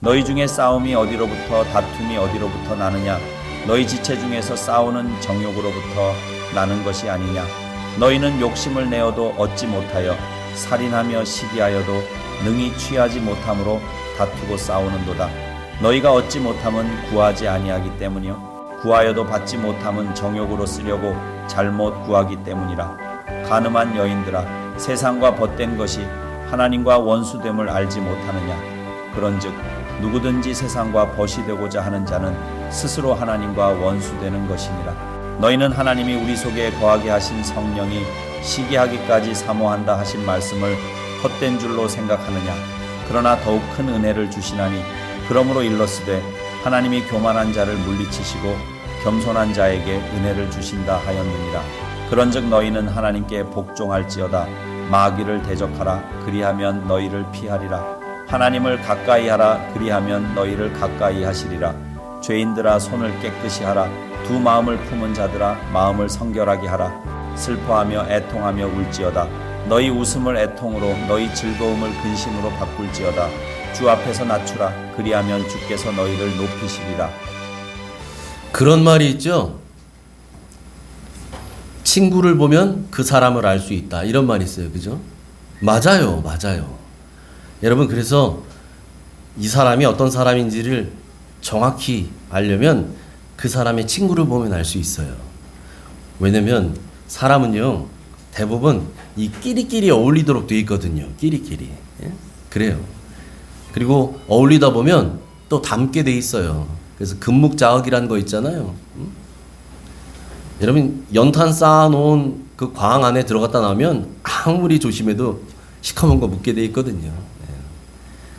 너희 중에 싸움이 어디로부터 다툼이 어디로부터 나느냐? 너희 지체 중에서 싸우는 정욕으로부터 나는 것이 아니냐? 너희는 욕심을 내어도 얻지 못하여 살인하며 시기하여도 능히 취하지 못함으로 다투고 싸우는도다. 너희가 얻지 못함은 구하지 아니하기 때문이요 구하여도 받지 못함은 정욕으로 쓰려고 잘못 구하기 때문이라. 간음한 여인들아, 세상과 벗된 것이 하나님과 원수됨을 알지 못하느냐? 그런즉 누구든지 세상과 벗이 되고자 하는 자는 스스로 하나님과 원수되는 것이니라. 너희는 하나님이 우리 속에 거하게 하신 성령이 시기하기까지 사모한다 하신 말씀을 헛된 줄로 생각하느냐? 그러나 더욱 큰 은혜를 주시나니 그러므로 일렀으되 하나님이 교만한 자를 물리치시고 겸손한 자에게 은혜를 주신다 하였느니라. 그런즉 너희는 하나님께 복종할지어다. 마귀를 대적하라. 그리하면 너희를 피하리라. 하나님을 가까이 하라. 그리하면 너희를 가까이 하시리라. 죄인들아, 손을 깨끗이 하라. 두 마음을 품은 자들아, 마음을 성결하게 하라. 슬퍼하며 애통하며 울지어다. 너희 웃음을 애통으로, 너희 즐거움을 근심으로 바꿀지어다. 주 앞에서 낮추라. 그리하면 주께서 너희를 높이시리라. 그런 말이 있죠. 친구를 보면 그 사람을 알 수 있다, 이런 말이 있어요. 그죠? 맞아요. 여러분, 그래서 이 사람이 어떤 사람인지를 정확히 알려면 그 사람의 친구를 보면 알 수 있어요. 왜냐면 사람은요, 대부분 이 끼리끼리 어울리도록 돼 있거든요. 끼리끼리. 예? 그래요. 그리고 어울리다 보면 또 닮게 돼 있어요. 그래서 금묵자흑이라는 거 있잖아요. 여러분, 연탄 쌓아놓은 그 광 안에 들어갔다 나오면 아무리 조심해도 시커먼 거 묻게 돼 있거든요.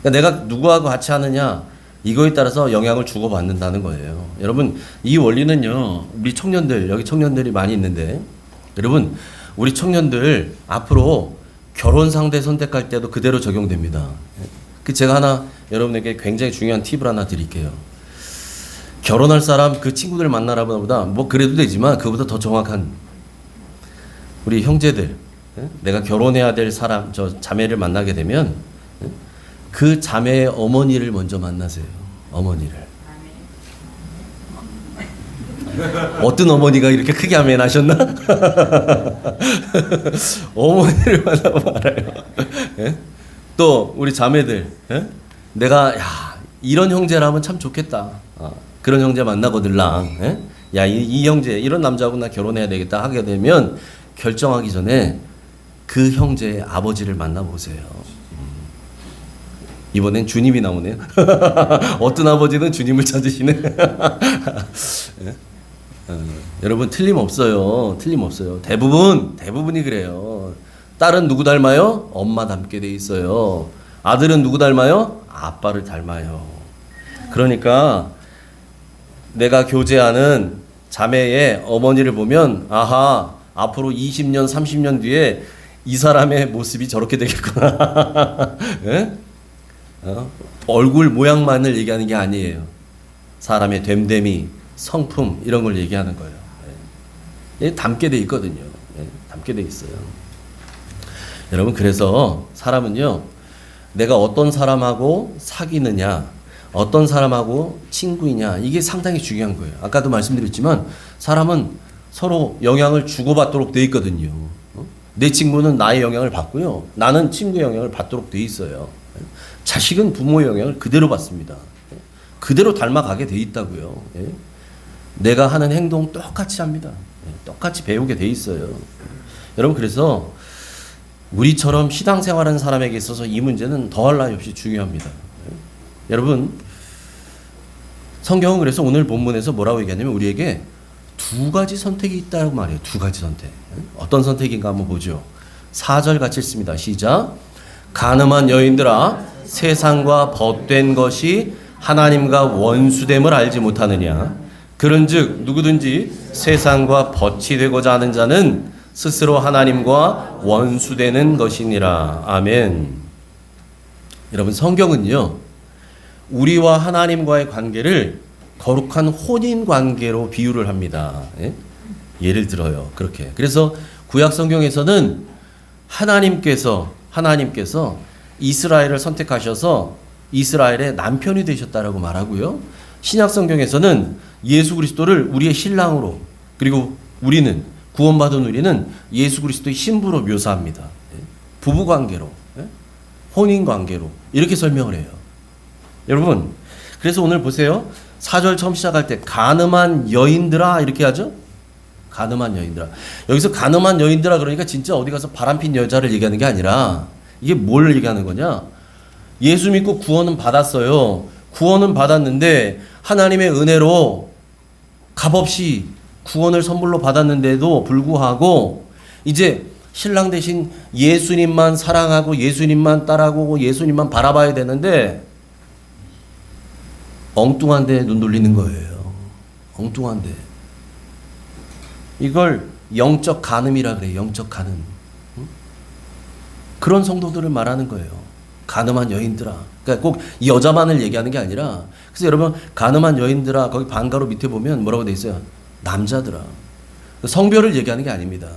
그러니까 내가 누구하고 같이 하느냐, 이거에 따라서 영향을 주고받는다는 거예요. 여러분, 이 원리는요, 우리 청년들, 여기 청년들이 많이 있는데, 여러분, 우리 청년들 앞으로 결혼 상대 선택할 때도 그대로 적용됩니다. 제가 하나 여러분에게 굉장히 중요한 팁을 하나 드릴게요. 결혼할 사람, 그 친구들 만나라 보다 뭐 그래도 되지만 그보다 더 정확한 우리 형제들, 내가 결혼해야 될 사람, 저 자매를 만나게 되면 그 자매의 어머니를 먼저 만나세요. 어머니를. 어떤 어머니가 이렇게 크게 아멘 하셨나? 어머니를 만나면 알아요. 예? 또 우리 자매들, 예? 내가 이런 형제라면 참 좋겠다. 그런 형제 만나거들랑, 예? 야, 이 형제, 이런 남자하고 나 결혼해야 되겠다 하게 되면 결정하기 전에 그 형제의 아버지를 만나보세요. 이번엔 주님이 나오네요. 어떤 아버지는 주님을 찾으시네. 예? 여러분, 틀림없어요. 대부분이 그래요. 딸은 누구 닮아요? 엄마 닮게 돼 있어요. 아들은 누구 닮아요? 아빠를 닮아요. 그러니까 내가 교제하는 자매의 어머니를 보면, 아하, 앞으로 20년, 30년 뒤에 이 사람의 모습이 저렇게 되겠구나. 예? 얼굴 모양만을 얘기하는 게 아니에요. 사람의 됨됨이, 성품, 이런 걸 얘기하는 거예요. 예? 담게 돼 있거든요. 예? 담게 돼 있어요. 여러분, 그래서 사람은요, 내가 어떤 사람하고 사귀느냐, 어떤 사람하고 친구이냐, 이게 상당히 중요한 거예요. 아까도 말씀드렸지만 사람은 서로 영향을 주고받도록 돼 있거든요. 내 친구는 나의 영향을 받고요, 나는 친구의 영향을 받도록 돼 있어요. 자식은 부모의 영향을 그대로 받습니다. 그대로 닮아가게 돼 있다고요. 내가 하는 행동 똑같이 합니다. 똑같이 배우게 돼 있어요. 여러분, 그래서 우리처럼 신앙생활하는 사람에게 있어서 이 문제는 더할 나위 없이 중요합니다. 여러분, 성경은 그래서 오늘 본문에서 뭐라고 얘기하냐면 우리에게 두 가지 선택이 있다고 말해요. 두 가지 선택. 어떤 선택인가 한번 보죠. 4절 같이 읽습니다. 시작. 간음한 여인들아, 세상과 벗된 것이 하나님과 원수됨을 알지 못하느냐. 그런즉 누구든지 세상과 벗이 되고자 하는 자는 스스로 하나님과 원수되는 것이니라. 아멘. 여러분, 성경은요, 우리와 하나님과의 관계를 거룩한 혼인 관계로 비유를 합니다. 예? 예를 들어요. 그렇게. 그래서 구약 성경에서는 하나님께서 이스라엘을 선택하셔서 이스라엘의 남편이 되셨다라고 말하고요. 신약 성경에서는 예수 그리스도를 우리의 신랑으로, 그리고 우리는 구원받은 우리는 예수 그리스도의 신부로 묘사합니다. 부부 관계로, 혼인 관계로 이렇게 설명을 해요. 여러분, 그래서 오늘 보세요. 4절 처음 시작할 때 간음한 여인들아 이렇게 하죠. 간음한 여인들아. 여기서 간음한 여인들아 그러니까 진짜 어디 가서 바람핀 여자를 얘기하는 게 아니라 이게 뭘 얘기하는 거냐? 예수 믿고 구원은 받았어요. 구원은 받았는데 하나님의 은혜로 값없이 구원을 선물로 받았는데도 불구하고 이제 신랑 대신 예수님만 사랑하고 예수님만 따라가고 예수님만 바라봐야 되는데 엉뚱한 데 눈 돌리는 거예요. 엉뚱한 데. 이걸 영적 간음이라 그래요. 영적 간음. 그런 성도들을 말하는 거예요. 간음한 여인들아. 그러니까 꼭 여자만을 얘기하는 게 아니라, 그래서 여러분 간음한 여인들아 거기 반가로 밑에 보면 뭐라고 돼 있어요? 남자들아. 성별을 얘기하는 게 아닙니다.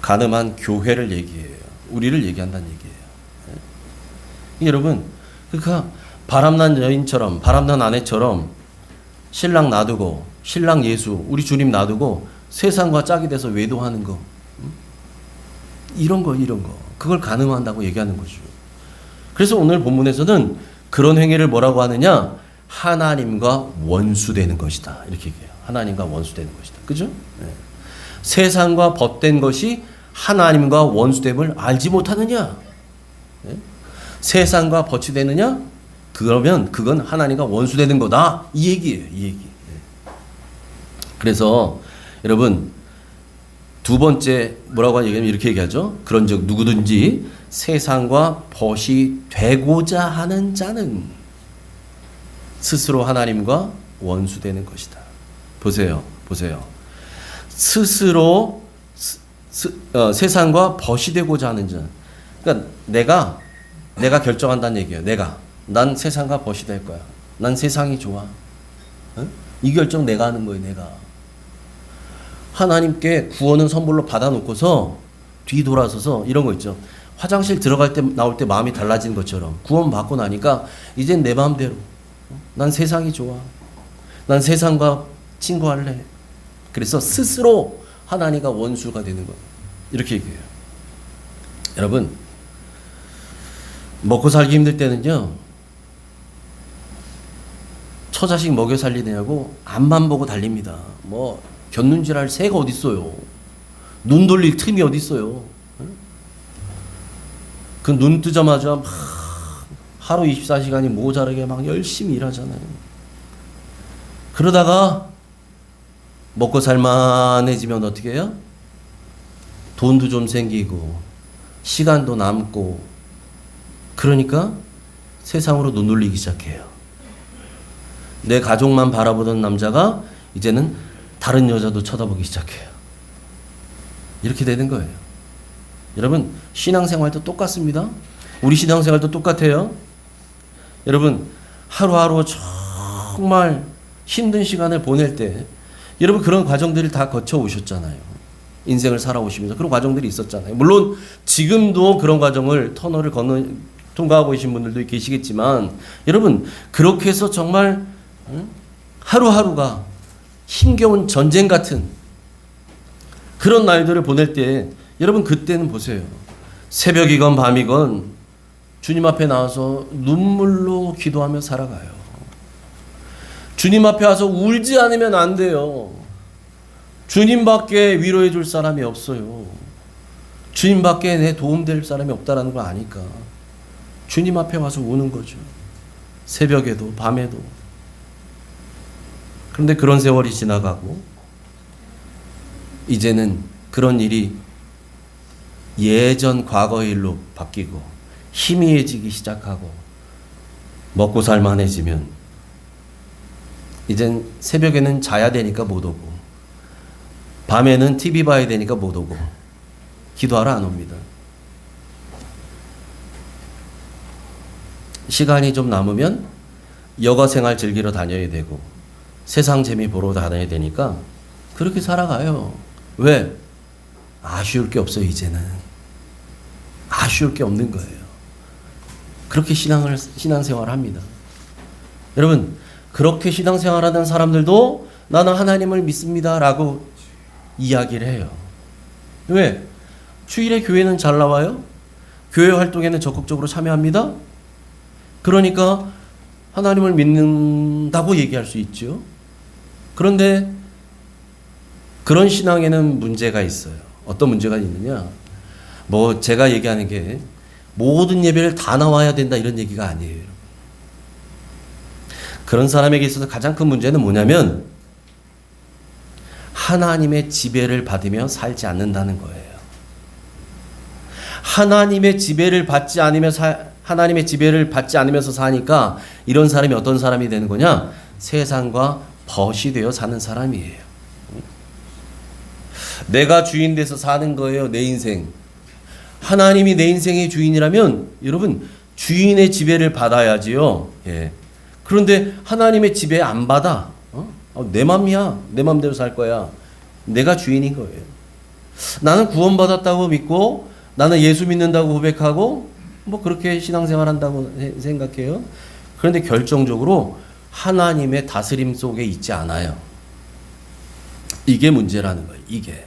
간음한 교회를 얘기해요. 우리를 얘기한다는 얘기예요. 여러분, 그러니까 바람난 여인처럼, 바람난 아내처럼 신랑 놔두고, 신랑 예수, 우리 주님 놔두고 세상과 짝이 돼서 외도하는 거, 이런 거. 그걸 간음한다고 얘기하는 거죠. 그래서 오늘 본문에서는 그런 행위를 뭐라고 하느냐? 하나님과 원수되는 것이다. 이렇게 얘기해요. 하나님과 원수되는 것이다. 그죠? 네. 세상과 법된 것이 하나님과 원수됨을 알지 못하느냐? 네? 세상과 법이 되느냐? 그러면 그건 하나님과 원수되는 거다. 이 얘기예요. 이 얘기. 네. 그래서 여러분 두 번째 뭐라고 얘기하면 이렇게 얘기하죠. 그런즉 누구든지 세상과 벗이 되고자 하는 자는 스스로 하나님과 원수되는 것이다. 보세요. 스스로 세상과 벗이 되고자 하는 자. 그러니까 내가 결정한다는 얘기예요. 난 세상과 벗이 될 거야. 난 세상이 좋아. 이 결정 내가 하는 거예요. 내가. 하나님께 구원은 선물로 받아놓고서 뒤돌아서서 이런 거 있죠. 화장실 들어갈 때 나올 때 마음이 달라지는 것처럼 구원 받고 나니까 이젠 내 마음대로. 난 세상이 좋아. 난 세상과 친구할래. 그래서 스스로 하나님과 원수가 되는 거예요. 이렇게 얘기해요. 여러분, 먹고 살기 힘들 때는요, 처자식 먹여 살리느냐고 앞만 보고 달립니다. 뭐 곁눈질할 새가 어딨어요. 눈 돌릴 틈이 어딨어요. 그 눈 뜨자마자 막 하루 24시간이 모자라게 막 열심히 일하잖아요. 그러다가 먹고 살만해지면 어떻게 해요? 돈도 좀 생기고 시간도 남고 그러니까 세상으로 눈 돌리기 시작해요. 내 가족만 바라보던 남자가 이제는 다른 여자도 쳐다보기 시작해요. 이렇게 되는 거예요. 여러분, 신앙생활도 똑같습니다. 우리 신앙생활도 똑같아요. 여러분, 하루하루 정말 힘든 시간을 보낼 때 여러분 그런 과정들을 다 거쳐 오셨잖아요. 인생을 살아오시면서 그런 과정들이 있었잖아요. 물론 지금도 그런 과정을 터널을 통과하고 계신 분들도 계시겠지만 여러분 그렇게 해서 정말 하루하루가 힘겨운 전쟁 같은 그런 날들을 보낼 때 여러분 그때는 보세요. 새벽이건 밤이건 주님 앞에 나와서 눈물로 기도하며 살아가요. 주님 앞에 와서 울지 않으면 안 돼요. 주님밖에 위로해 줄 사람이 없어요. 주님밖에 내 도움될 사람이 없다라는 걸 아니까 주님 앞에 와서 우는 거죠. 새벽에도 밤에도. 그런데 그런 세월이 지나가고 이제는 그런 일이 예전 과거의 일로 바뀌고 희미해지기 시작하고 먹고 살만해지면 이젠 새벽에는 자야 되니까 못 오고 밤에는 TV 봐야 되니까 못 오고 기도하러 안 옵니다. 시간이 좀 남으면 여가 생활 즐기러 다녀야 되고 세상 재미 보러 다녀야 되니까 그렇게 살아가요. 왜? 아쉬울 게 없어요. 이제는 아쉬울 게 없는 거예요. 그렇게 신앙생활을 합니다. 여러분, 그렇게 신앙생활하는 사람들도 나는 하나님을 믿습니다라고 이야기를 해요. 왜? 주일에 교회는 잘 나와요? 교회 활동에는 적극적으로 참여합니다? 그러니까 하나님을 믿는다고 얘기할 수 있죠. 그런데 그런 신앙에는 문제가 있어요. 어떤 문제가 있느냐? 뭐 제가 얘기하는 게 모든 예배를 다 나와야 된다 이런 얘기가 아니에요. 그런 사람에게 있어서 가장 큰 문제는 뭐냐면 하나님의 지배를 받으며 살지 않는다는 거예요. 하나님의 지배를 받지 않으면서 사니까 이런 사람이 어떤 사람이 되는 거냐? 세상과 벗이 되어 사는 사람이에요. 내가 주인 돼서 사는 거예요, 내 인생. 하나님이 내 인생의 주인이라면 여러분 주인의 지배를 받아야지요. 예. 그런데 하나님의 지배 안 받아. 내 맘이야. 내 맘대로 살 거야. 내가 주인인 거예요. 나는 구원받았다고 믿고 나는 예수 믿는다고 고백하고 뭐 그렇게 신앙생활 한다고 생각해요. 그런데 결정적으로 하나님의 다스림 속에 있지 않아요. 이게 문제라는 거예요. 이게.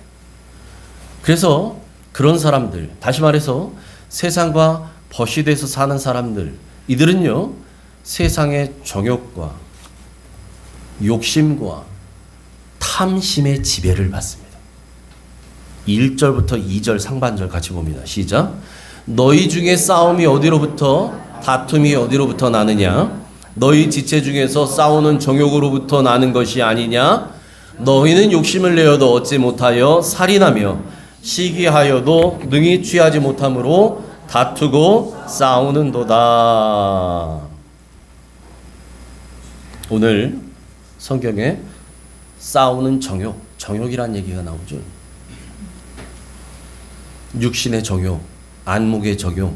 그래서 그런 사람들, 다시 말해서 세상과 벗이 돼서 사는 사람들, 이들은요 세상의 정욕과 욕심과 탐심의 지배를 받습니다. 1절부터 2절 상반절 같이 봅니다. 시작. 너희 중에 싸움이 어디로부터 다툼이 어디로부터 나느냐? 너희 지체 중에서 싸우는 정욕으로부터 나는 것이 아니냐? 너희는 욕심을 내어도 얻지 못하여 살인하며 시기하여도 능히 취하지 못함으로 다투고 싸우는도다. 오늘 성경에 싸우는 정욕, 정욕이란 얘기가 나오죠. 육신의 정욕, 안목의 정욕.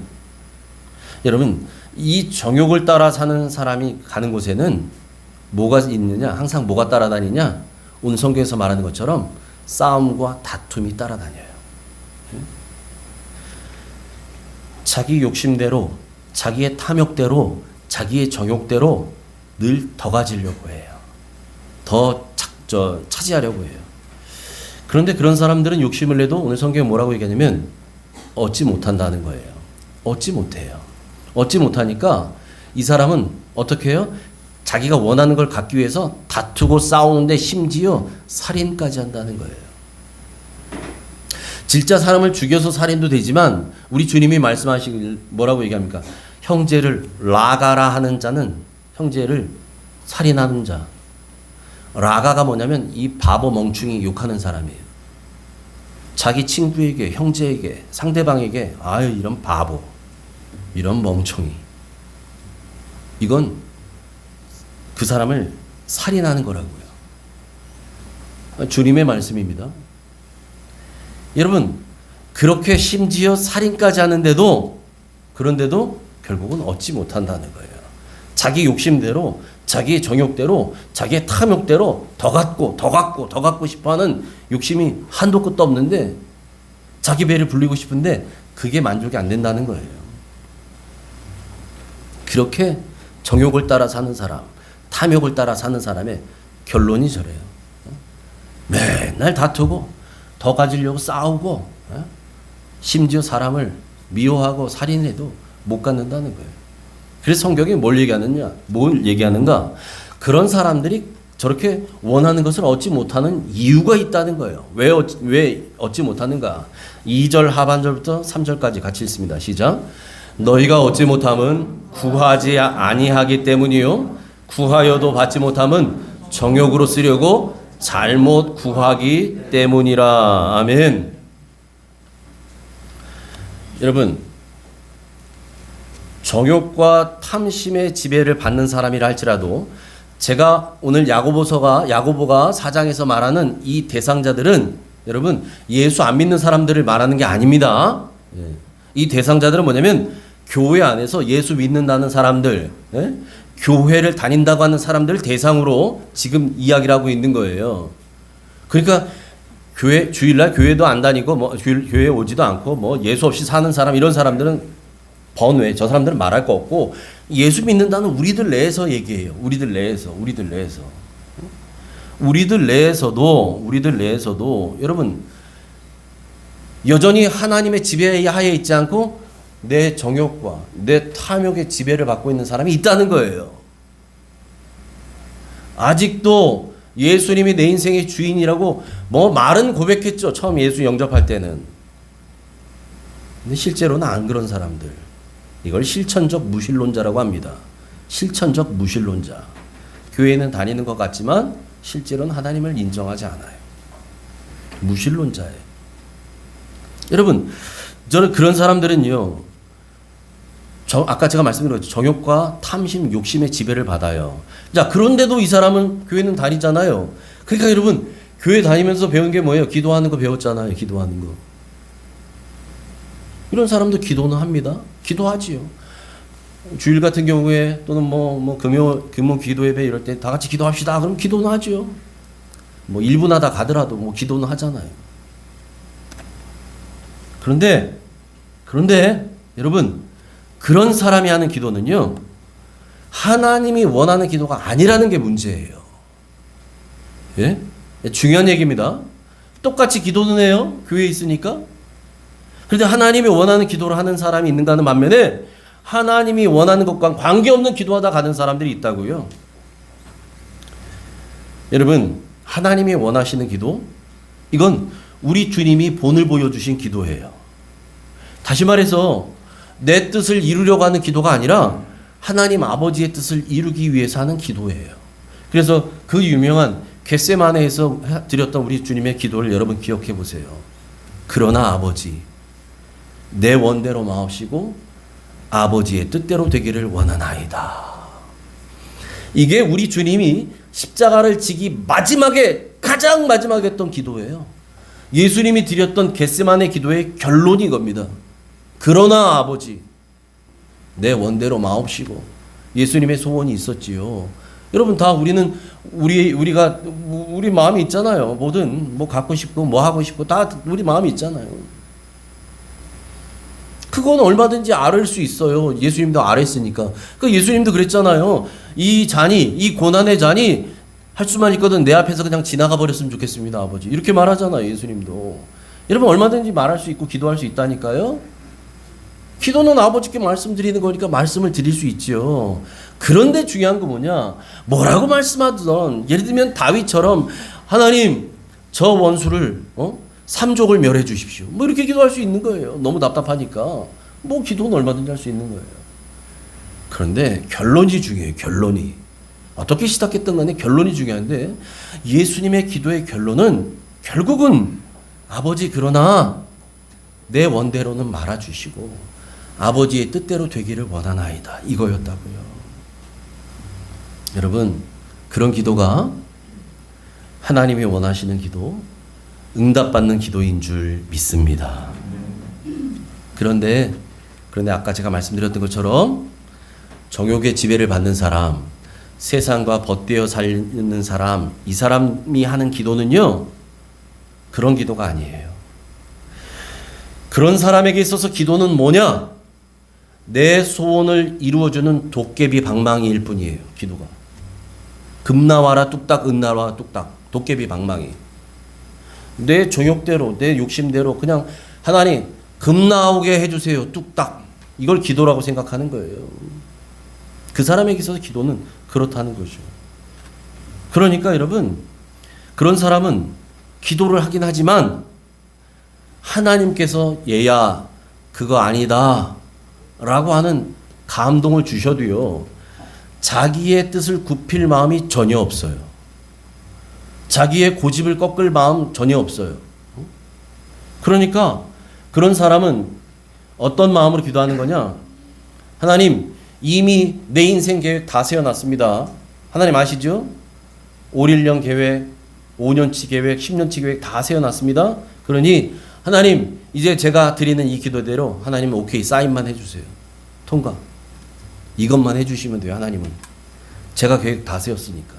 여러분, 이 정욕을 따라 사는 사람이 가는 곳에는 뭐가 있느냐? 항상 뭐가 따라다니냐? 오늘 성경에서 말하는 것처럼 싸움과 다툼이 따라다녀요. 자기 욕심대로, 자기의 탐욕대로, 자기의 정욕대로 늘 더 가지려고 해요. 더 차지하려고 해요. 그런데 그런 사람들은 욕심을 내도 오늘 성경에 뭐라고 얘기하냐면 얻지 못한다는 거예요. 얻지 못해요. 얻지 못하니까 이 사람은 어떻게 해요? 자기가 원하는 걸 갖기 위해서 다투고 싸우는데 심지어 살인까지 한다는 거예요. 진짜 사람을 죽여서 살인도 되지만 우리 주님이 말씀하시길 뭐라고 얘기합니까? 형제를 라가라 하는 자는 형제를 살인하는 자. 라가가 뭐냐면 이 바보 멍충이 욕하는 사람이에요. 자기 친구에게, 형제에게, 상대방에게 아유 이런 바보, 이런 멍청이. 이건 그 사람을 살인하는 거라고요. 주님의 말씀입니다. 여러분, 그렇게 심지어 살인까지 하는데도 그런데도 결국은 얻지 못한다는 거예요. 자기 욕심대로, 자기의 정욕대로, 자기의 탐욕대로 더 갖고 싶어하는 욕심이 한도 끝도 없는데 자기 배를 불리고 싶은데 그게 만족이 안 된다는 거예요. 그렇게 정욕을 따라 사는 사람, 탐욕을 따라 사는 사람의 결론이 저래요. 맨날 다투고 더 가지려고 싸우고 심지어 사람을 미워하고 살인해도 못 갖는다는 거예요. 그래서 성경이 뭘 얘기하는가? 그런 사람들이 저렇게 원하는 것을 얻지 못하는 이유가 있다는 거예요. 왜 얻지 못하는가? 2절 하반절부터 3절까지 같이 읽습니다. 시작. 너희가 얻지 못함은 구하지 아니하기 때문이요 구하여도 받지 못함은 정욕으로 쓰려고 잘못 구하기 때문이라. 아멘. 여러분, 정욕과 탐심의 지배를 받는 사람이라 할지라도 제가 오늘 야고보가 4장에서 말하는 이 대상자들은 여러분 예수 안 믿는 사람들을 말하는 게 아닙니다. 이 대상자들은 뭐냐면 교회 안에서 예수 믿는다는 사람들, 교회를 다닌다고 하는 사람들을 대상으로 지금 이야기를 하고 있는 거예요. 그러니까 주일날 교회도 안 다니고 뭐 교회에 오지도 않고 뭐 예수 없이 사는 사람, 이런 사람들은 번외. 저 사람들은 말할 거 없고 예수 믿는다는 우리들 내에서 얘기해요. 우리들 내에서. 우리들 내에서도 여러분 여전히 하나님의 지배하에 있지 않고 내 정욕과 내 탐욕의 지배를 받고 있는 사람이 있다는 거예요. 아직도 예수님이 내 인생의 주인이라고 뭐 말은 고백했죠. 처음 예수 영접할 때는. 근데 실제로는 안 그런 사람들. 이걸 실천적 무신론자라고 합니다. 실천적 무신론자. 교회는 다니는 것 같지만 실제로는 하나님을 인정하지 않아요. 무신론자예요. 여러분, 저는 그런 사람들은요, 아까 제가 말씀드렸죠. 정욕과 탐심, 욕심의 지배를 받아요. 자, 그런데도 이 사람은 교회는 다니잖아요. 그러니까 여러분, 교회 다니면서 배운 게 뭐예요? 기도하는 거 배웠잖아요. 기도하는 거. 이런 사람도 기도는 합니다. 기도하지요. 주일 같은 경우에 또는 금요 기도 예배 이럴 때 다 같이 기도합시다. 그럼 기도는 하죠. 뭐 1분 하다 가더라도 뭐 기도는 하잖아요. 그런데 여러분, 그런 사람이 하는 기도는요, 하나님이 원하는 기도가 아니라는 게 문제예요. 예? 중요한 얘기입니다. 똑같이 기도는 해요. 교회에 있으니까. 그런데 하나님이 원하는 기도를 하는 사람이 있는가는 반면에 하나님이 원하는 것과 관계없는 기도하다 가는 사람들이 있다고요. 여러분, 하나님이 원하시는 기도, 이건 우리 주님이 본을 보여주신 기도예요. 다시 말해서 내 뜻을 이루려고 하는 기도가 아니라 하나님 아버지의 뜻을 이루기 위해서 하는 기도예요. 그래서 그 유명한 겟세마네에서 드렸던 우리 주님의 기도를 여러분 기억해 보세요. 그러나 아버지, 내 원대로 마옵시고 아버지의 뜻대로 되기를 원하나이다. 이게 우리 주님이 십자가를 지기 가장 마지막에 했던 기도예요. 예수님이 드렸던 겟세마네 기도의 결론이 이겁니다. 그러나 아버지, 내 원대로 마옵시고. 예수님의 소원이 있었지요. 여러분, 다 우리는 우리가 우리 마음이 있잖아요. 뭐든 뭐 갖고 싶고 뭐 하고 싶고 다 우리 마음이 있잖아요. 그건 얼마든지 아뢰을 수 있어요. 예수님도 아뢰었으니까. 그 예수님도 그랬잖아요. 이 고난의 잔이 할 수만 있거든 내 앞에서 그냥 지나가 버렸으면 좋겠습니다, 아버지. 이렇게 말하잖아요, 예수님도. 여러분, 얼마든지 말할 수 있고 기도할 수 있다니까요. 기도는 아버지께 말씀드리는 거니까 말씀을 드릴 수 있죠. 그런데 중요한 거 뭐냐? 뭐라고 말씀하든, 예를 들면 다윗처럼 하나님, 저 원수를 3족을 멸해 주십시오. 뭐 이렇게 기도할 수 있는 거예요. 너무 답답하니까. 뭐 기도는 얼마든지 할 수 있는 거예요. 그런데 결론이 중요해요. 결론이. 어떻게 시작했던 간에 결론이 중요한데, 예수님의 기도의 결론은 결국은 아버지, 그러나 내 원대로는 말아 주시고 아버지의 뜻대로 되기를 원하나이다. 이거였다고요. 여러분, 그런 기도가 하나님이 원하시는 기도, 응답받는 기도인 줄 믿습니다. 그런데 아까 제가 말씀드렸던 것처럼 정욕의 지배를 받는 사람, 세상과 벗되어 살는 사람, 이 사람이 하는 기도는요, 그런 기도가 아니에요. 그런 사람에게 있어서 기도는 뭐냐? 내 소원을 이루어주는 도깨비 방망이일 뿐이에요. 기도가. 금 나와라 뚝딱, 은 나와라 뚝딱. 도깨비 방망이. 내 정욕대로, 내 욕심대로 그냥 하나님 금 나오게 해주세요. 뚝딱. 이걸 기도라고 생각하는 거예요. 그 사람에게 있어서 기도는 그렇다는 거죠. 그러니까 여러분, 그런 사람은 기도를 하긴 하지만 하나님께서 얘야 그거 아니다 라고 하는 감동을 주셔도요, 자기의 뜻을 굽힐 마음이 전혀 없어요. 자기의 고집을 꺾을 마음 전혀 없어요. 그러니까 그런 사람은 어떤 마음으로 기도하는 거냐? 하나님, 이미 내 인생 계획 다 세워놨습니다. 하나님 아시죠? 5일령 계획, 5년치 계획, 10년치 계획 다 세워놨습니다. 그러니 하나님, 이제 제가 드리는 이 기도대로 하나님은 오케이, 사인만 해주세요. 통과. 이것만 해주시면 돼요, 하나님은. 제가 계획 다 세웠으니까.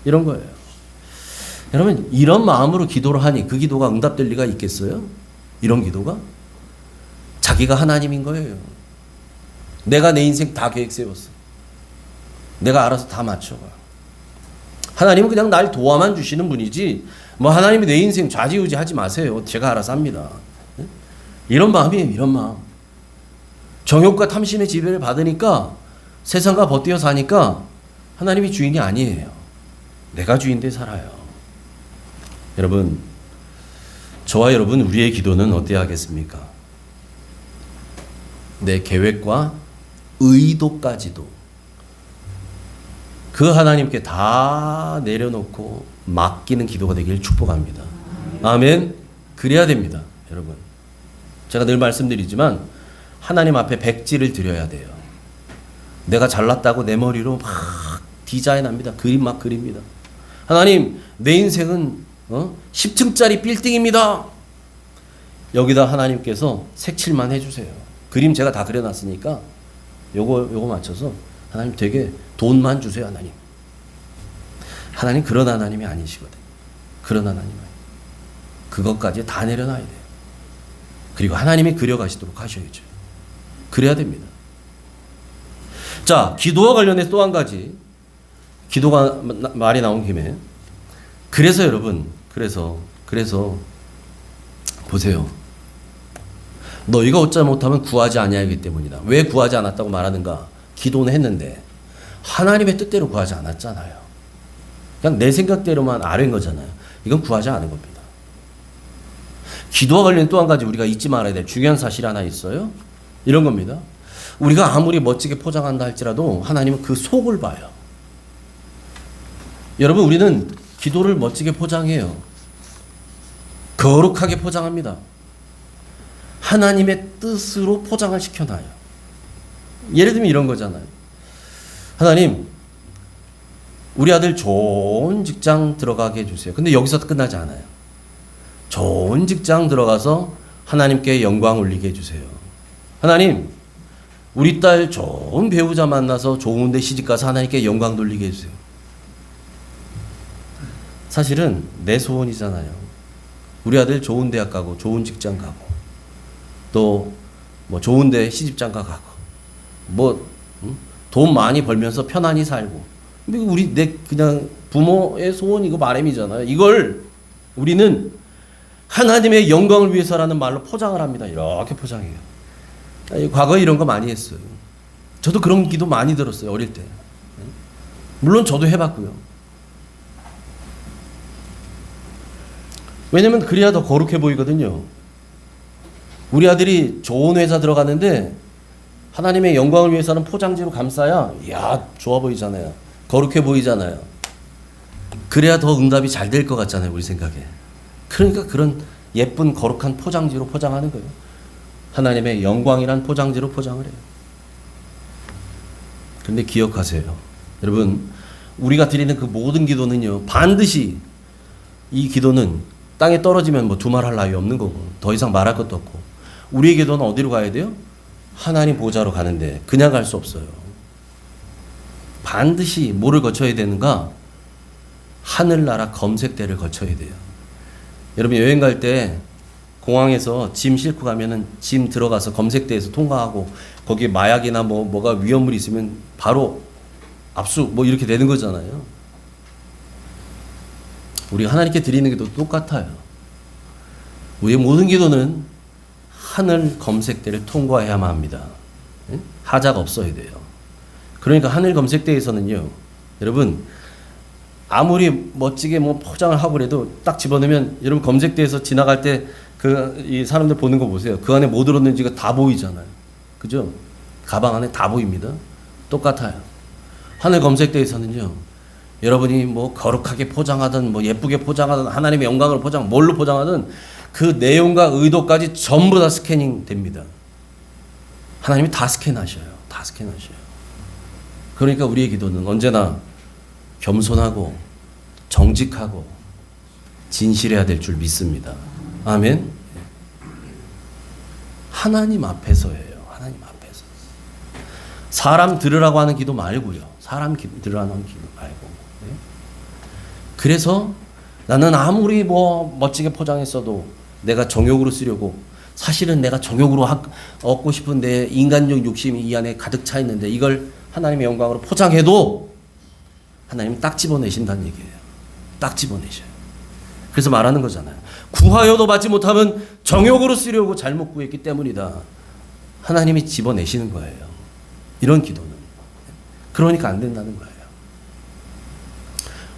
이런 거예요. 여러분, 이런 마음으로 기도를 하니 그 기도가 응답될 리가 있겠어요? 이런 기도가? 자기가 하나님인 거예요. 내가 내 인생 다 계획 세웠어. 내가 알아서 다 맞춰가. 하나님은 그냥 날 도와만 주시는 분이지 뭐 하나님이 내 인생 좌지우지 하지 마세요. 제가 알아서 합니다. 이런 마음이에요. 이런 마음. 정욕과 탐심의 지배를 받으니까 세상과 버티어 사니까 하나님이 주인이 아니에요. 내가 주인데 살아요. 여러분, 저와 여러분 우리의 기도는 어때야 하겠습니까? 내 계획과 의도까지도 그 하나님께 다 내려놓고 맡기는 기도가 되길 축복합니다. 아멘. 그래야 됩니다. 여러분, 제가 늘 말씀드리지만 하나님 앞에 백지를 드려야 돼요. 내가 잘났다고 내 머리로 막 디자인합니다. 그림 막 그립니다. 하나님, 내 인생은 10층짜리 빌딩입니다. 여기다 하나님께서 색칠만 해주세요. 그림 제가 다 그려놨으니까 요거 맞춰서 하나님 되게 돈만 주세요. 하나님. 하나님 그런 하나님이 아니시거든. 그런 하나님 아니에요. 그것까지 다 내려놔야 돼요. 그리고 하나님이 그려가시도록 하셔야죠. 그래야 됩니다. 자, 기도와 관련해서 또 한 가지. 기도가 말이 나온 김에 그래서 여러분, 그래서 보세요. 너희가 어찌 못하면 구하지 아니하기 때문이다. 왜 구하지 않았다고 말하는가? 기도는 했는데 하나님의 뜻대로 구하지 않았잖아요. 그냥 내 생각대로만 아뢰인 거잖아요. 이건 구하지 않은 겁니다. 기도와 관련 또 한 가지 우리가 잊지 말아야 될 중요한 사실이 하나 있어요. 이런 겁니다. 우리가 아무리 멋지게 포장한다 할지라도 하나님은 그 속을 봐요. 여러분, 우리는 기도를 멋지게 포장해요. 거룩하게 포장합니다. 하나님의 뜻으로 포장을 시켜놔요. 예를 들면 이런 거잖아요. 하나님, 우리 아들 좋은 직장 들어가게 해주세요. 근데 여기서 끝나지 않아요. 좋은 직장 들어가서 하나님께 영광 올리게 해주세요. 하나님, 우리 딸 좋은 배우자 만나서 좋은 데 시집가서 하나님께 영광 돌리게 해주세요. 사실은 내 소원이잖아요. 우리 아들 좋은 대학 가고 좋은 직장 가고 또 뭐 좋은 데 시집장가 가고 뭐 돈 많이 벌면서 편안히 살고. 근데 우리 내 그냥 부모의 소원 이거 바람이잖아요. 이걸 우리는 하나님의 영광을 위해서라는 말로 포장을 합니다. 이렇게 포장해요. 과거에 이런 거 많이 했어요. 저도 그런 기도 많이 들었어요. 어릴 때. 물론 저도 해봤고요. 왜냐면 그래야 더 거룩해 보이거든요. 우리 아들이 좋은 회사 들어갔는데 하나님의 영광을 위해서는 포장지로 감싸야 이야 좋아 보이잖아요. 거룩해 보이잖아요. 그래야 더 응답이 잘 될 것 같잖아요. 우리 생각에. 그러니까 그런 예쁜 거룩한 포장지로 포장하는 거예요. 하나님의 영광이란 포장지로 포장을 해요. 그런데 기억하세요. 여러분, 우리가 드리는 그 모든 기도는요, 반드시 이 기도는 땅에 떨어지면 뭐 두말할 나위 없는 거고 더 이상 말할 것도 없고, 우리의 기도는 어디로 가야 돼요? 하나님 보좌로 가는데 그냥 갈 수 없어요. 반드시 뭐를 거쳐야 되는가? 하늘나라 검색대를 거쳐야 돼요. 여러분, 여행 갈 때 공항에서 짐 싣고 가면은 짐 들어가서 검색대에서 통과하고 거기에 마약이나 뭐가 위험물이 있으면 바로 압수 뭐 이렇게 되는 거잖아요. 우리가 하나님께 드리는 기도 똑같아요. 우리의 모든 기도는 하늘 검색대를 통과해야만 합니다. 하자가 없어야 돼요. 그러니까 하늘 검색대에서는요, 여러분, 아무리 멋지게 뭐 포장을 하고 그래도 딱 집어넣으면 여러분 검색대에서 지나갈 때 이 사람들 보는 거 보세요. 그 안에 뭐 들었는지가 다 보이잖아요. 그죠? 가방 안에 다 보입니다. 똑같아요. 하늘 검색대에서는요, 여러분이 뭐 거룩하게 포장하든 뭐 예쁘게 포장하든 하나님의 영광을 뭘로 포장하든 그 내용과 의도까지 전부 다 스캐닝 됩니다. 하나님이 다 스캔하셔요. 다 스캔하셔요. 그러니까 우리의 기도는 언제나 겸손하고 정직하고 진실해야 될 줄 믿습니다. 아멘. 하나님 앞에서예요. 하나님 앞에서. 사람 들으라고 하는 기도 말고요. 사람 들으라고 하는 기도 말고. 네? 그래서 나는 아무리 뭐 멋지게 포장했어도 내가 정욕으로 쓰려고 사실은 내가 정욕으로 얻고 싶은 내 인간적 욕심이 이 안에 가득 차 있는데 이걸 하나님의 영광으로 포장해도 하나님은 딱 집어내신다는 얘기예요. 딱 집어내셔요. 그래서 말하는 거잖아요. 구하여도 받지 못하면 정욕으로 쓰려고 잘못 구했기 때문이다. 하나님이 집어내시는 거예요. 이런 기도는. 그러니까 안 된다는 거예요.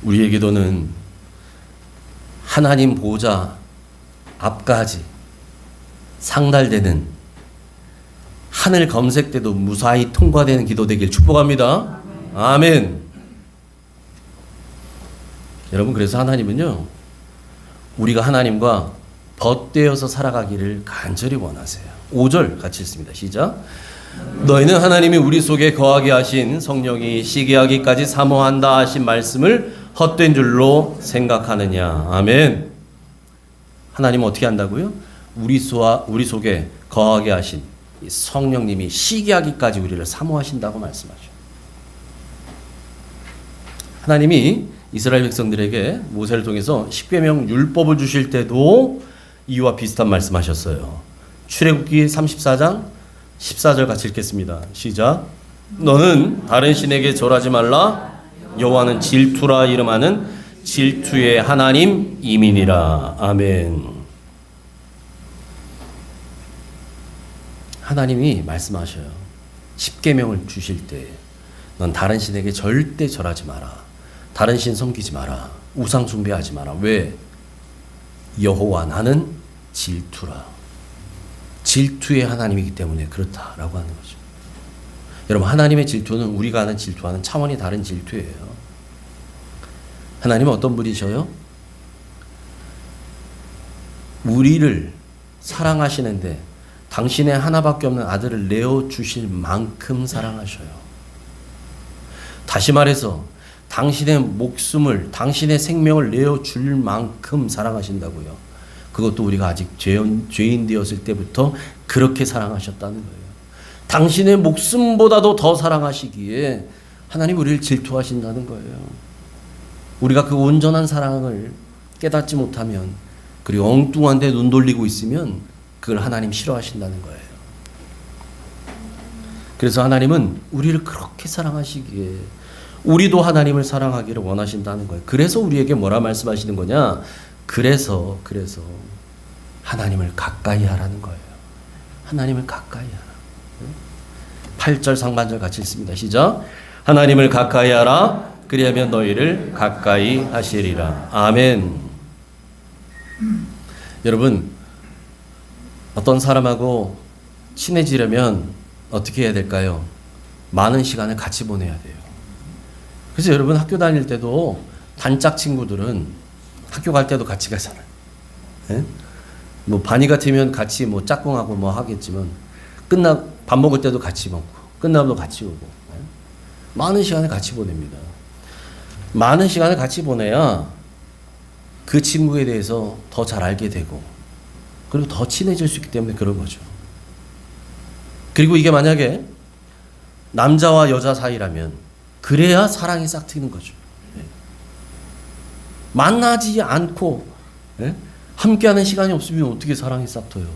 우리의 기도는 하나님 보좌 앞까지 상달되는 하늘 검색대도 무사히 통과되는 기도 되길 축복합니다. 아멘. 여러분, 그래서 하나님은요, 우리가 하나님과 벗되어서 살아가기를 간절히 원하세요. 5절 같이 읽습니다. 시작. 너희는 하나님이 우리 속에 거하게 하신 성령이 시기하기까지 사모한다 하신 말씀을 헛된 줄로 생각하느냐. 아멘. 하나님은 어떻게 한다고요? 우리 속에 거하게 하신 성령님이 시기하기까지 우리를 사모하신다고 말씀하죠. 하나님이 이스라엘 백성들에게 모세를 통해서 십계명 율법을 주실 때도 이와 비슷한 말씀하셨어요. 출애굽기 34장 14절 같이 읽겠습니다. 시작. 너는 다른 신에게 절하지 말라. 여호와는 질투라 이름하는 질투의 하나님 이민이라. 아멘. 하나님이 말씀하셔요. 십계명을 주실 때 넌 다른 신에게 절대 절하지 마라. 다른 신 섬기지 마라. 우상 숭배하지 마라. 왜? 여호와 나는 질투라. 질투의 하나님이기 때문에 그렇다라고 하는 거죠. 여러분, 하나님의 질투는 우리가 아는 질투와는 차원이 다른 질투예요. 하나님은 어떤 분이셔요? 우리를 사랑하시는데 당신의 하나밖에 없는 아들을 내어주실 만큼 사랑하셔요. 다시 말해서 당신의 목숨을, 당신의 생명을 내어줄 만큼 사랑하신다고요. 그것도 우리가 아직 죄인 되었을 때부터 그렇게 사랑하셨다는 거예요. 당신의 목숨보다도 더 사랑하시기에 하나님 우리를 질투하신다는 거예요. 우리가 그 온전한 사랑을 깨닫지 못하면, 그리고 엉뚱한 데 눈 돌리고 있으면 그걸 하나님 싫어하신다는 거예요. 그래서 하나님은 우리를 그렇게 사랑하시기에 우리도 하나님을 사랑하기를 원하신다는 거예요. 그래서 우리에게 뭐라 말씀하시는 거냐? 그래서 하나님을 가까이 하라는 거예요. 하나님을 가까이 하라. 8절 상반절 같이 읽습니다. 시작. 하나님을 가까이 하라. 그리하면 너희를 가까이 하시리라. 아멘. 여러분, 어떤 사람하고 친해지려면 어떻게 해야 될까요? 많은 시간을 같이 보내야 돼요. 그래서 여러분, 학교 다닐 때도 단짝 친구들은 학교 갈 때도 같이 가잖아요. 예? 뭐 반이 같으면 같이 뭐 짝꿍하고 뭐 하겠지만 밥 먹을 때도 같이 먹고 끝나면 같이 오고, 예? 많은 시간을 같이 보냅니다. 많은 시간을 같이 보내야 그 친구에 대해서 더 잘 알게 되고, 그리고 더 친해질 수 있기 때문에 그런 거죠. 그리고 이게 만약에 남자와 여자 사이라면 그래야 사랑이 싹 트이는 거죠. 예. 만나지 않고, 예? 함께하는 시간이 없으면 어떻게 사랑이 싹 터요?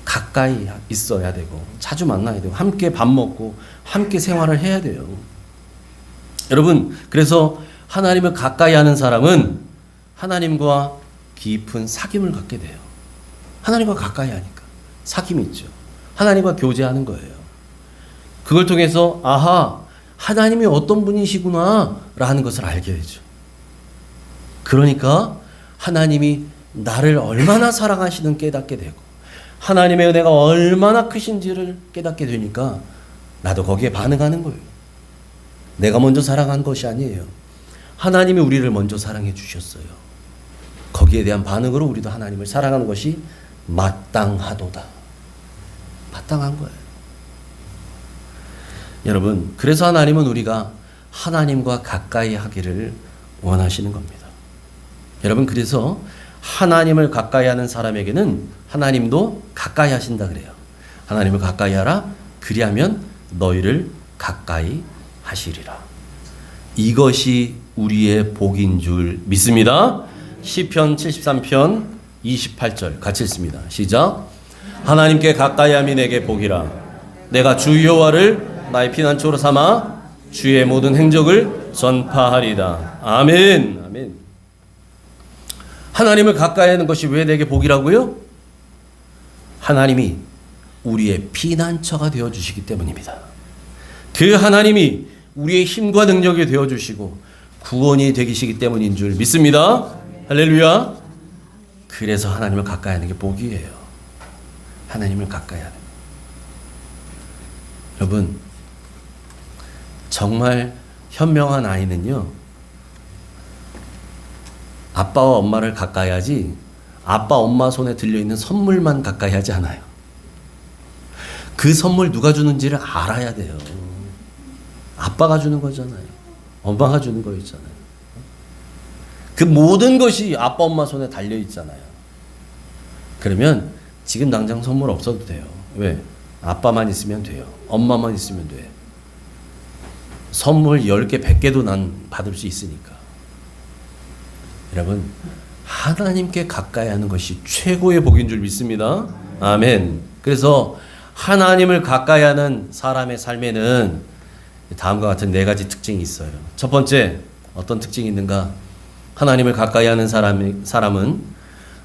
가까이 있어야 되고 자주 만나야 되고 함께 밥 먹고 함께 생활을 해야 돼요. 여러분, 그래서 하나님을 가까이 하는 사람은 하나님과 깊은 사귐을 갖게 돼요. 하나님과 가까이 하니까 사귐이 있죠. 하나님과 교제하는 거예요. 그걸 통해서 아하, 하나님이 어떤 분이시구나 라는 것을 알게 되죠. 그러니까 하나님이 나를 얼마나 사랑하시는 깨닫게 되고 하나님의 은혜가 얼마나 크신지를 깨닫게 되니까 나도 거기에 반응하는 거예요. 내가 먼저 사랑한 것이 아니에요. 하나님이 우리를 먼저 사랑해 주셨어요. 거기에 대한 반응으로 우리도 하나님을 사랑하는 것이 마땅하도다. 마땅한 거예요. 여러분, 그래서 하나님은 우리가 하나님과 가까이 하기를 원하시는 겁니다. 여러분, 그래서 하나님을 가까이 하는 사람에게는 하나님도 가까이 하신다 그래요. 하나님을 가까이 하라. 그리하면 너희를 가까이 하시리라. 이것이 우리의 복인 줄 믿습니다. 시편 73편 28절 같이 읽습니다. 시작. 하나님께 가까이함이 내게 복이라. 내가 주 여호와를 나의 피난처로 삼아 주의 모든 행적을 전파하리다. 아멘. 아멘. 하나님을 가까이 하는 것이 왜 내게 복이라고요? 하나님이 우리의 피난처가 되어 주시기 때문입니다. 그 하나님이 우리의 힘과 능력이 되어 주시고 구원이 되시기 때문인 줄 믿습니다. 할렐루야. 그래서 하나님을 가까이 하는 게 복이에요. 하나님을 가까이 하는. 여러분, 정말 현명한 아이는요, 아빠와 엄마를 가까이 하지 아빠 엄마 손에 들려있는 선물만 가까이 하지 않아요. 그 선물 누가 주는지를 알아야 돼요. 아빠가 주는 거잖아요. 엄마가 주는 거있잖아요. 그 모든 것이 아빠 엄마 손에 달려있잖아요. 그러면 지금 당장 선물 없어도 돼요. 왜? 아빠만 있으면 돼요. 엄마만 있으면 돼. 선물 10개, 100개도 난 받을 수 있으니까. 여러분, 하나님께 가까이 하는 것이 최고의 복인 줄 믿습니다. 아멘. 그래서 하나님을 가까이 하는 사람의 삶에는 다음과 같은 4가지 특징이 있어요. 첫 번째, 어떤 특징이 있는가? 하나님을 가까이 하는 사람은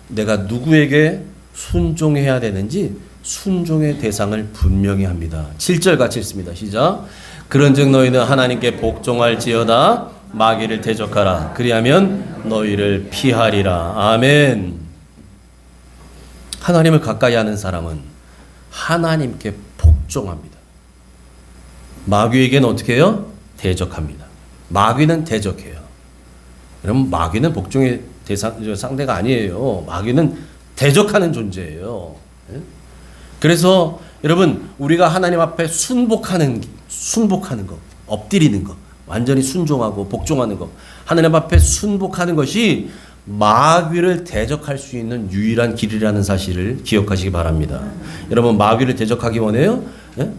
내가 누구에게 순종해야 되는지 순종의 대상을 분명히 합니다. 7절 같이 읽습니다. 시작. 그런즉 너희는 하나님께 복종할지어다 마귀를 대적하라. 그리하면 너희를 피하리라. 아멘. 하나님을 가까이 하는 사람은 하나님께 복종합니다. 마귀에게는 어떻게 해요? 대적합니다. 마귀는 대적해요. 여러분, 마귀는 복종의 상대가 아니에요. 마귀는 대적하는 존재예요. 그래서 여러분, 우리가 하나님 앞에 순복하는 것, 엎드리는 것, 완전히 순종하고 복종하는 것, 하나님 앞에 순복하는 것이 마귀를 대적할 수 있는 유일한 길이라는 사실을 기억하시기 바랍니다. 여러분, 마귀를 대적하기 원해요?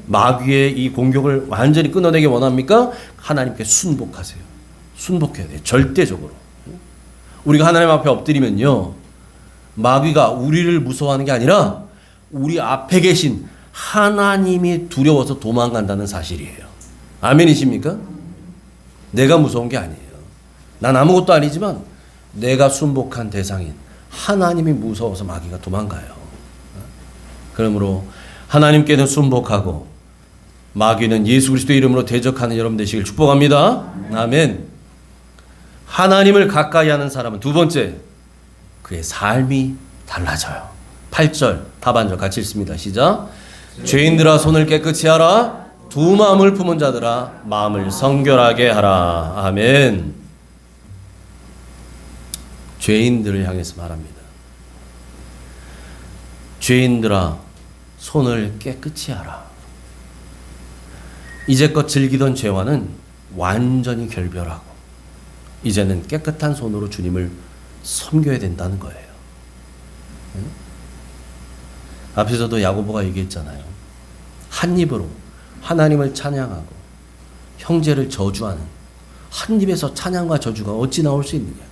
마귀의 이 공격을 완전히 끊어내기 원합니까? 하나님께 순복하세요. 순복해야 돼요. 절대적으로. 우리가 하나님 앞에 엎드리면요, 마귀가 우리를 무서워하는 게 아니라 우리 앞에 계신 하나님이 두려워서 도망간다는 사실이에요. 아멘이십니까? 내가 무서운 게 아니에요. 난 아무것도 아니지만 내가 순복한 대상인 하나님이 무서워서 마귀가 도망가요. 그러므로 하나님께는 순복하고 마귀는 예수 그리스도의 이름으로 대적하는 여러분 되시길 축복합니다. 아멘. 하나님을 가까이 하는 사람은 두 번째, 그의 삶이 달라져요. 8절 하반절 같이 읽습니다. 시작. 죄인들아 손을 깨끗이 하라. 두 마음을 품은 자들아 마음을 성결하게 하라. 아멘. 죄인들을 향해서 말합니다. 죄인들아 손을 깨끗이 하라. 이제껏 즐기던 죄와는 완전히 결별하고 이제는 깨끗한 손으로 주님을 섬겨야 된다는 거예요. 앞에서도 야고보가 얘기했잖아요. 한 입으로 하나님을 찬양하고 형제를 저주하는 한 입에서 찬양과 저주가 어찌 나올 수 있느냐.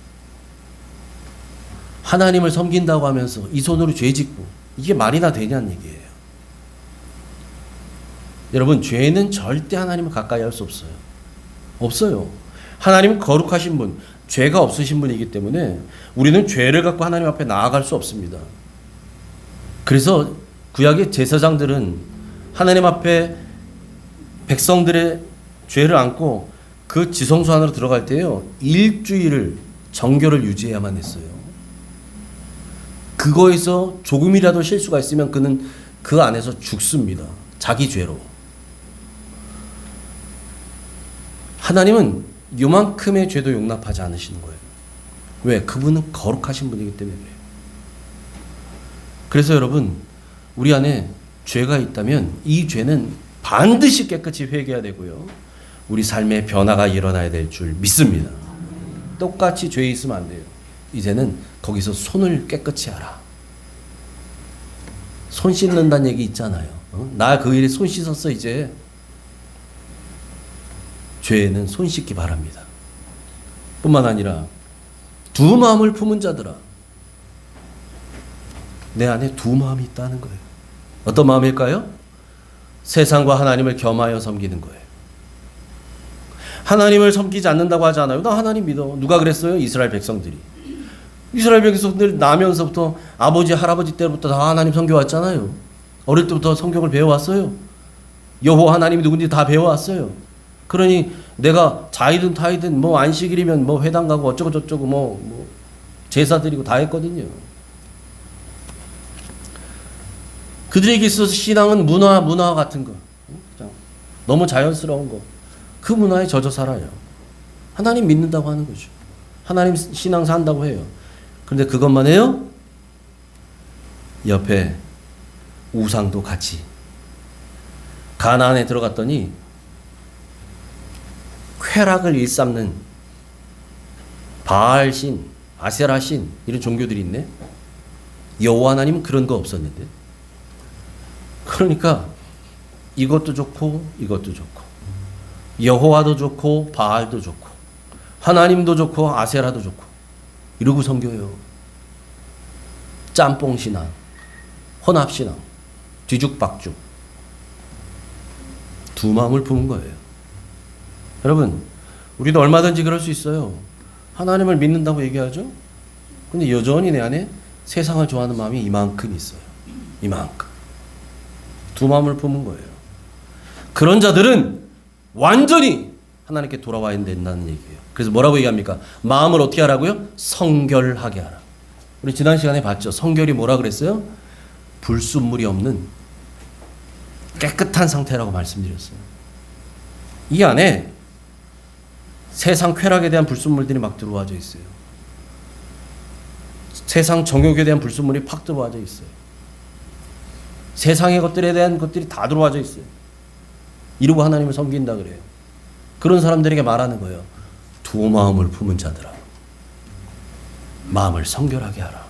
하나님을 섬긴다고 하면서 이 손으로 죄 짓고 이게 말이나 되냐는 얘기예요. 여러분, 죄는 절대 하나님을 가까이 할 수 없어요. 없어요. 하나님은 거룩하신 분, 죄가 없으신 분이기 때문에 우리는 죄를 갖고 하나님 앞에 나아갈 수 없습니다. 그래서 구약의 제사장들은 하나님 앞에 백성들의 죄를 안고 그 지성소 안으로 들어갈 때요, 일주일을 정결을 유지해야만 했어요. 그거에서 조금이라도 실수가 있으면 그는 그 안에서 죽습니다. 자기 죄로. 하나님은 요만큼의 죄도 용납하지 않으시는 거예요. 왜? 그분은 거룩하신 분이기 때문에 그래요. 그래서 여러분, 우리 안에 죄가 있다면 이 죄는 반드시 깨끗이 회개해야 되고요, 우리 삶에 변화가 일어나야 될 줄 믿습니다. 똑같이 죄에 있으면 안 돼요. 이제는 거기서 손을 깨끗이 하라. 손 씻는다는 얘기 있잖아요. 나 그 일에 손 씻었어. 이제 죄에는 손 씻기 바랍니다. 뿐만 아니라 두 마음을 품은 자들아, 내 안에 두 마음이 있다는 거예요. 어떤 마음일까요? 세상과 하나님을 겸하여 섬기는 거예요. 하나님을 섬기지 않는다고 하잖아요. 나 하나님 믿어. 누가 그랬어요? 이스라엘 백성들이. 이스라엘 백성들 나면서부터 아버지 할아버지 때부터 다 하나님 섬겨왔잖아요. 어릴 때부터 성경을 배워왔어요. 여호와 하나님이 누군지 다 배워왔어요. 그러니 내가 자이든 타이든 뭐 안식일이면 뭐 회당 가고 어쩌고 저쩌고 뭐 제사 드리고 다 했거든요. 그들에게 있어서 신앙은 문화 같은 거. 그냥 너무 자연스러운 거. 그 문화에 젖어 살아요. 하나님 믿는다고 하는 거죠. 하나님 신앙 산다고 해요. 그런데 그것만 해요? 옆에 우상도 같이. 가나안에 들어갔더니 쾌락을 일삼는 바알신, 아세라신 이런 종교들이 있네. 여호와 하나님은 그런 거 없었는데. 그러니까 이것도 좋고 이것도 좋고 여호와도 좋고 바알도 좋고 하나님도 좋고 아세라도 좋고 이러고 섬겨요. 짬뽕 신앙, 혼합 신앙, 뒤죽박죽. 두 마음을 품은 거예요. 여러분, 우리도 얼마든지 그럴 수 있어요. 하나님을 믿는다고 얘기하죠. 근데 여전히 내 안에 세상을 좋아하는 마음이 이만큼 있어요. 이만큼. 두 마음을 품은 거예요. 그런 자들은 완전히 하나님께 돌아와야 된다는 얘기예요. 그래서 뭐라고 얘기합니까? 마음을 어떻게 하라고요? 성결하게 하라. 우리 지난 시간에 봤죠. 성결이 뭐라 그랬어요? 불순물이 없는 깨끗한 상태라고 말씀드렸어요. 이 안에 세상 쾌락에 대한 불순물들이 막 들어와져 있어요. 세상 정욕에 대한 불순물이 팍 들어와져 있어요. 세상의 것들에 대한 것들이 다 들어와져 있어요. 이러고 하나님을 섬긴다 그래요. 그런 사람들에게 말하는 거예요. 두 마음을 품은 자들아, 마음을 성결하게 하라.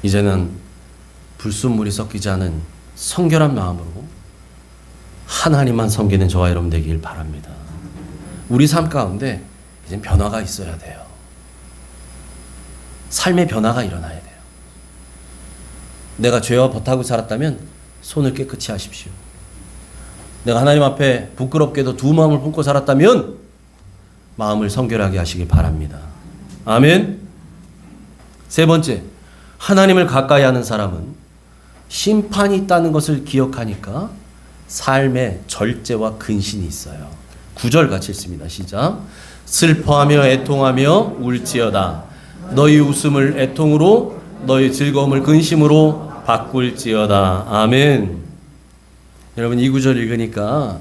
이제는 불순물이 섞이지 않은 성결한 마음으로 하나님만 섬기는 저와 여러분 되길 바랍니다. 우리 삶 가운데 이제 변화가 있어야 돼요. 삶의 변화가 일어나야 돼요. 내가 죄와 버타고 살았다면 손을 깨끗이 하십시오. 내가 하나님 앞에 부끄럽게도 두 마음을 품고 살았다면 마음을 성결하게 하시길 바랍니다. 아멘. 세 번째, 하나님을 가까이 하는 사람은 심판이 있다는 것을 기억하니까 삶에 절제와 근신이 있어요. 9절 같이 읽습니다. 시작. 슬퍼하며 애통하며 울지어다. 너희 웃음을 애통으로 너희 즐거움을 근심으로 바꿀지어다. 아멘. 여러분 이 구절 읽으니까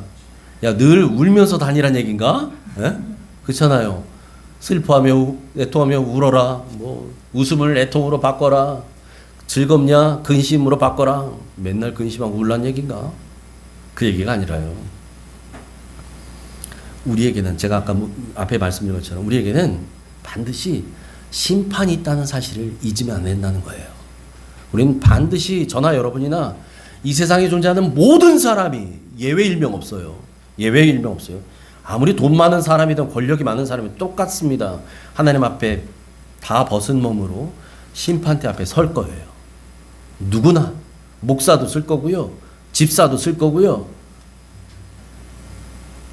야, 늘 울면서 다니란 얘기인가? 예? 그렇잖아요. 슬퍼하며 애통하며 울어라. 뭐 웃음을 애통으로 바꿔라. 즐겁냐? 근심으로 바꿔라. 맨날 근심하고 울란 얘기인가? 그 얘기가 아니라요. 우리에게는 제가 아까 앞에 말씀드린 것처럼 우리에게는 반드시 심판이 있다는 사실을 잊으면 안 된다는 거예요. 우리는 반드시 저나 여러분이나 이 세상에 존재하는 모든 사람이 예외 일명 없어요. 예외 일명 없어요. 아무리 돈 많은 사람이든 권력이 많은 사람이 똑같습니다. 하나님 앞에 다 벗은 몸으로 심판대 앞에 설 거예요. 누구나 목사도 쓸 거고요. 집사도 쓸 거고요.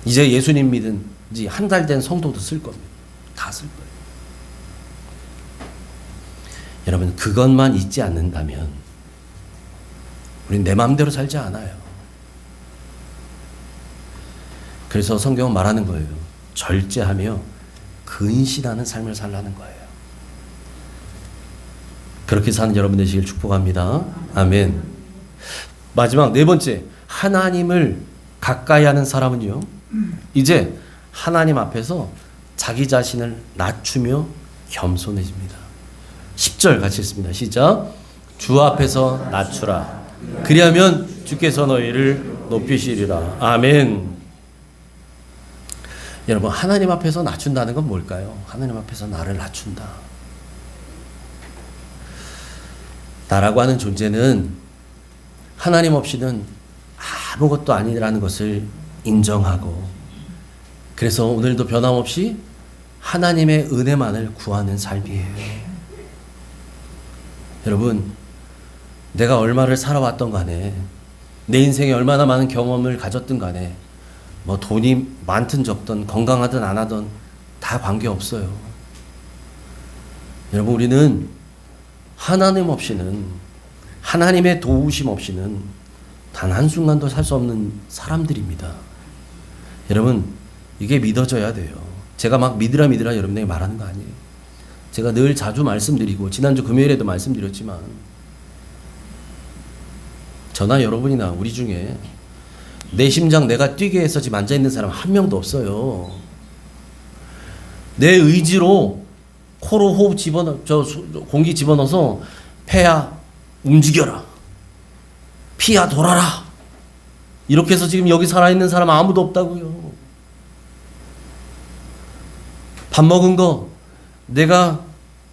이제 예수님 믿은 지 한 달 된 성도도 쓸 겁니다. 다 쓸 거예요. 여러분 그것만 잊지 않는다면 우리는 내 마음대로 살지 않아요. 그래서 성경은 말하는 거예요. 절제하며 근신하는 삶을 살라는 거예요. 그렇게 사는 여러분 되시길 축복합니다. 아멘. 마지막 네 번째, 하나님을 가까이 하는 사람은요, 이제 하나님 앞에서 자기 자신을 낮추며 겸손해집니다. 10절 같이 읽습니다. 시작. 주 앞에서 낮추라. 그리하면 주께서 너희를 높이시리라. 아멘. 여러분 하나님 앞에서 낮춘다는 건 뭘까요? 하나님 앞에서 나를 낮춘다. 나라고 하는 존재는 하나님 없이는 아무것도 아니라는 것을 인정하고, 그래서 오늘도 변함없이 하나님의 은혜만을 구하는 삶이에요. 여러분, 내가 얼마를 살아왔던 간에, 내 인생에 얼마나 많은 경험을 가졌든 간에, 뭐 돈이 많든 적든 건강하든 안 하든 다 관계없어요. 여러분, 우리는 하나님 없이는, 하나님의 도우심 없이는 단 한순간도 살 수 없는 사람들입니다. 여러분, 이게 믿어져야 돼요. 제가 막 믿으라 여러분에게 말하는 거 아니에요. 제가 늘 자주 말씀드리고 지난주 금요일에도 말씀드렸지만, 저나 여러분이나 우리 중에 내 심장 내가 뛰게 해서 지금 앉아있는 사람 한 명도 없어요. 내 의지로 코로 호흡 공기 집어넣어서 폐야 움직여라, 피야 돌아라, 이렇게 해서 지금 여기 살아있는 사람 아무도 없다고요. 밥 먹은 거 내가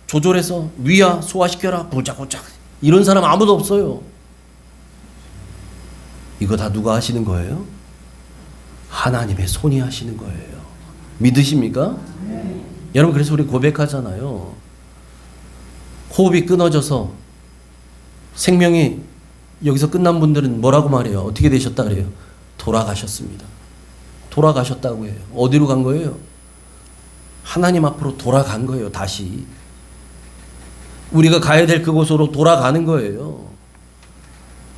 조절해서 위야 소화시켜라, 굴짝굴짝, 이런 사람 아무도 없어요. 이거 다 누가 하시는 거예요? 하나님의 손이 하시는 거예요. 믿으십니까? 네. 여러분, 그래서 우리 고백하잖아요. 호흡이 끊어져서 생명이 여기서 끝난 분들은 뭐라고 말해요? 어떻게 되셨다 그래요? 돌아가셨습니다. 돌아가셨다고 해요. 어디로 간 거예요? 하나님 앞으로 돌아간 거예요. 다시 우리가 가야 될 그곳으로 돌아가는 거예요.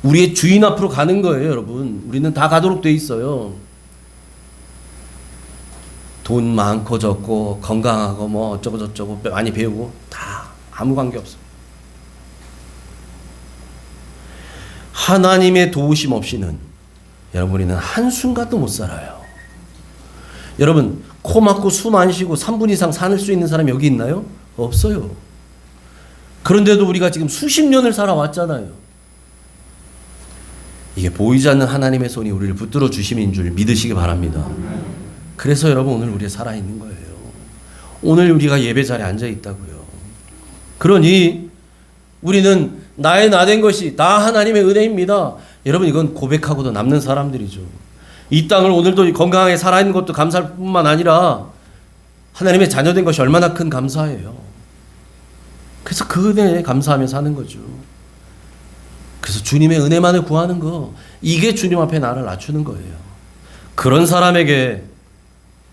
우리의 주인 앞으로 가는 거예요. 여러분, 우리는 다 가도록 돼 있어요. 돈 많고 적고 건강하고 뭐 어쩌고 저쩌고 많이 배우고 다 아무 관계 없어요. 하나님의 도우심 없이는 여러분, 우리는 한순간도 못 살아요. 여러분, 코 막고 숨 안 쉬고 3분 이상 살 수 있는 사람이 여기 있나요? 없어요. 그런데도 우리가 지금 수십 년을 살아왔잖아요. 이게 보이지 않는 하나님의 손이 우리를 붙들어 주심인 줄 믿으시기 바랍니다. 그래서 여러분, 오늘 우리가 살아있는 거예요. 오늘 우리가 예배 자리에 앉아 있다고요. 그러니 우리는 나의 나된 것이 다 하나님의 은혜입니다. 여러분, 이건 고백하고도 남는 사람들이죠. 이 땅을 오늘도 건강하게 살아있는 것도 감사할 뿐만 아니라 하나님의 자녀된 것이 얼마나 큰 감사예요. 그래서 그 은혜에 감사하며 사는 거죠. 그래서 주님의 은혜만을 구하는 거, 이게 주님 앞에 나를 낮추는 거예요. 그런 사람에게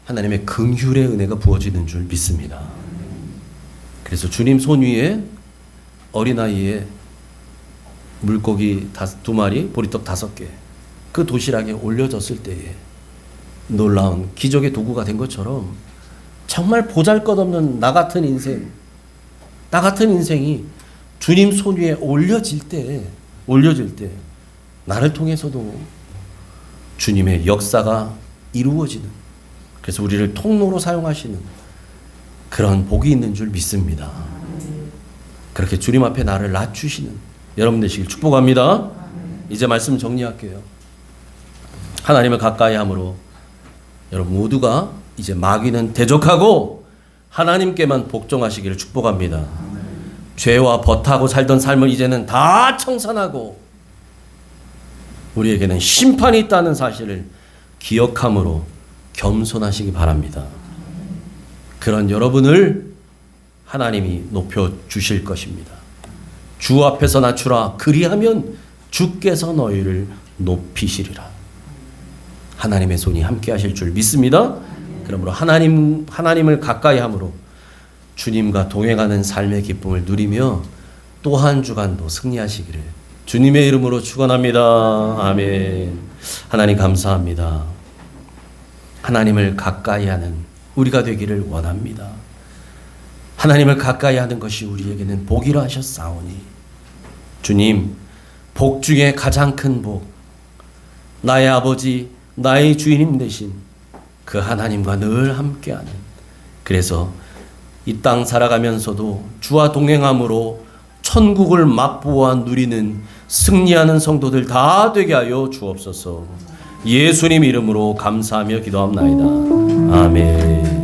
하나님의 긍휼의 은혜가 부어지는 줄 믿습니다. 그래서 주님 손 위에 어린아이의 물고기 2마리, 보리떡 5개, 그 도시락에 올려졌을 때에 놀라운 기적의 도구가 된 것처럼 정말 보잘것없는 나 같은 인생이 주님 손 위에 올려질 때 나를 통해서도 주님의 역사가 이루어지는, 그래서 우리를 통로로 사용하시는 그런 복이 있는 줄 믿습니다. 그렇게 주님 앞에 나를 낮추시는 여러분 되시길 축복합니다. 이제 말씀 정리할게요. 하나님을 가까이 함으로 여러분 모두가 이제 마귀는 대적하고 하나님께만 복종하시기를 축복합니다. 죄와 벗하고 살던 삶을 이제는 다 청산하고 우리에게는 심판이 있다는 사실을 기억함으로 겸손하시기 바랍니다. 그런 여러분을 하나님이 높여주실 것입니다. 주 앞에서 낮추라, 그리하면 주께서 너희를 높이시리라. 하나님의 손이 함께 하실 줄 믿습니다. 그러므로 하나님을 가까이 함으로 주님과 동행하는 삶의 기쁨을 누리며 또 한 주간도 승리하시기를 주님의 이름으로 축원합니다. 아멘. 하나님 감사합니다. 하나님을 가까이 하는 우리가 되기를 원합니다. 하나님을 가까이 하는 것이 우리에게는 복이라 하셨사오니 주님, 복 중에 가장 큰 복, 나의 아버지, 나의 주인님 되신 그 하나님과 늘 함께하는, 그래서 이 땅 살아가면서도 주와 동행함으로 천국을 맛보아 누리는 승리하는 성도들 다 되게 하여 주옵소서. 예수님 이름으로 감사하며 기도합나이다. 아멘.